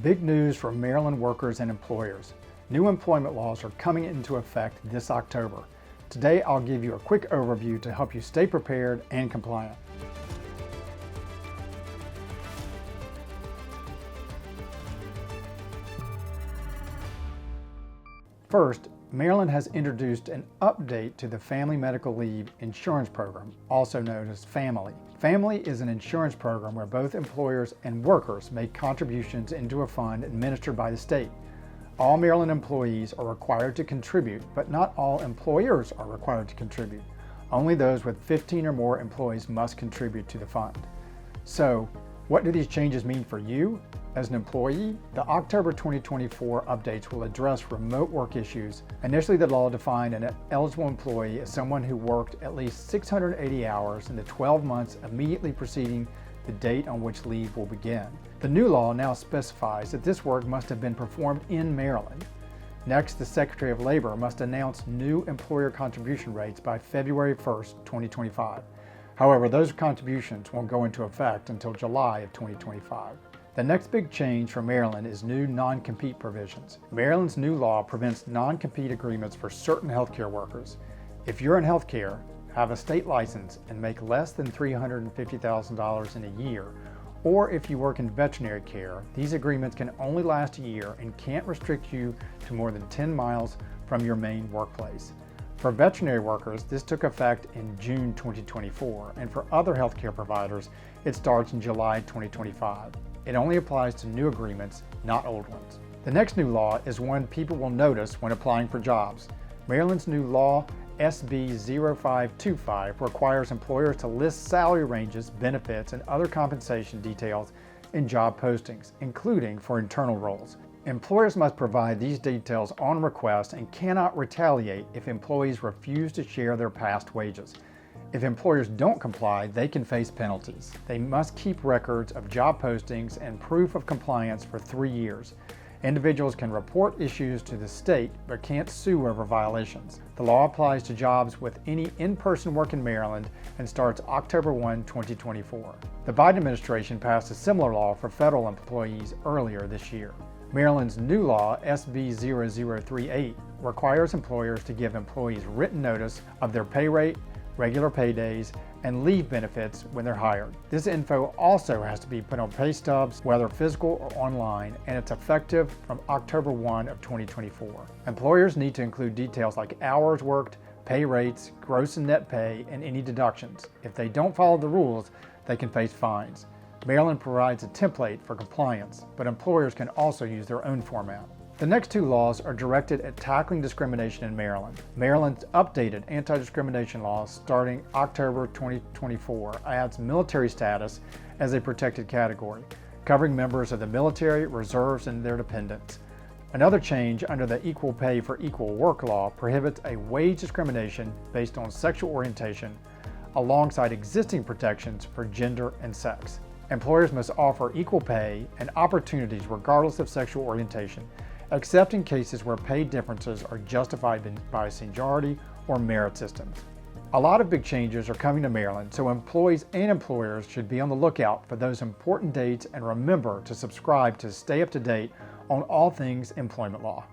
Big news for Maryland workers and employers. New employment laws are coming into effect this October. Today I'll give you a quick overview to help you stay prepared and compliant. First, Maryland has introduced an update to the Family Medical Leave Insurance Program, also known as FAMILY. FAMILY is an insurance program where both employers and workers make contributions into a fund administered by the state. All Maryland employees are required to contribute, but not all employers are required to contribute. Only those with 15 or more employees must contribute to the fund. So, what do these changes mean for you? As an employee, the October 2024 updates will address remote work issues. Initially, the law defined an eligible employee as someone who worked at least 680 hours in the 12 months immediately preceding the date on which leave will begin. The new law now specifies that this work must have been performed in Maryland. Next, the Secretary of Labor must announce new employer contribution rates by February 1st, 2025. However, those contributions won't go into effect until July of 2025. The next big change for Maryland is new non-compete provisions. Maryland's new law prevents non-compete agreements for certain healthcare workers. If you're in healthcare, have a state license, and make less than $350,000 in a year, or if you work in veterinary care, these agreements can only last a year and can't restrict you to more than 10 miles from your main workplace. For veterinary workers, this took effect in June 2024, and for other healthcare providers, it starts in July 2025. It only applies to new agreements, not old ones. The next new law is one people will notice when applying for jobs. Maryland's new law, SB 0525, requires employers to list salary ranges, benefits, and other compensation details in job postings, including for internal roles. Employers must provide these details on request and cannot retaliate if employees refuse to share their past wages. If employers don't comply, they can face penalties. They must keep records of job postings and proof of compliance for 3 years. Individuals can report issues to the state but can't sue over violations. The law applies to jobs with any in-person work in Maryland and starts October 1, 2024. The Biden administration passed a similar law for federal employees earlier this year. Maryland's new law, SB 0038, requires employers to give employees written notice of their pay rate, regular pay days, and leave benefits when they're hired. This info also has to be put on pay stubs, whether physical or online, and it's effective from October 1 of 2024. Employers need to include details like hours worked, pay rates, gross and net pay, and any deductions. If they don't follow the rules, they can face fines. Maryland provides a template for compliance, but employers can also use their own format. The next two laws are directed at tackling discrimination in Maryland. Maryland's updated anti-discrimination law starting October 2024 adds military status as a protected category, covering members of the military, reserves, and their dependents. Another change under the Equal Pay for Equal Work law prohibits a wage discrimination based on sexual orientation alongside existing protections for gender and sex. Employers must offer equal pay and opportunities regardless of sexual orientation, except in cases where pay differences are justified by seniority or merit systems. A lot of big changes are coming to Maryland, so employees and employers should be on the lookout for those important dates and remember to subscribe to stay up to date on all things employment law.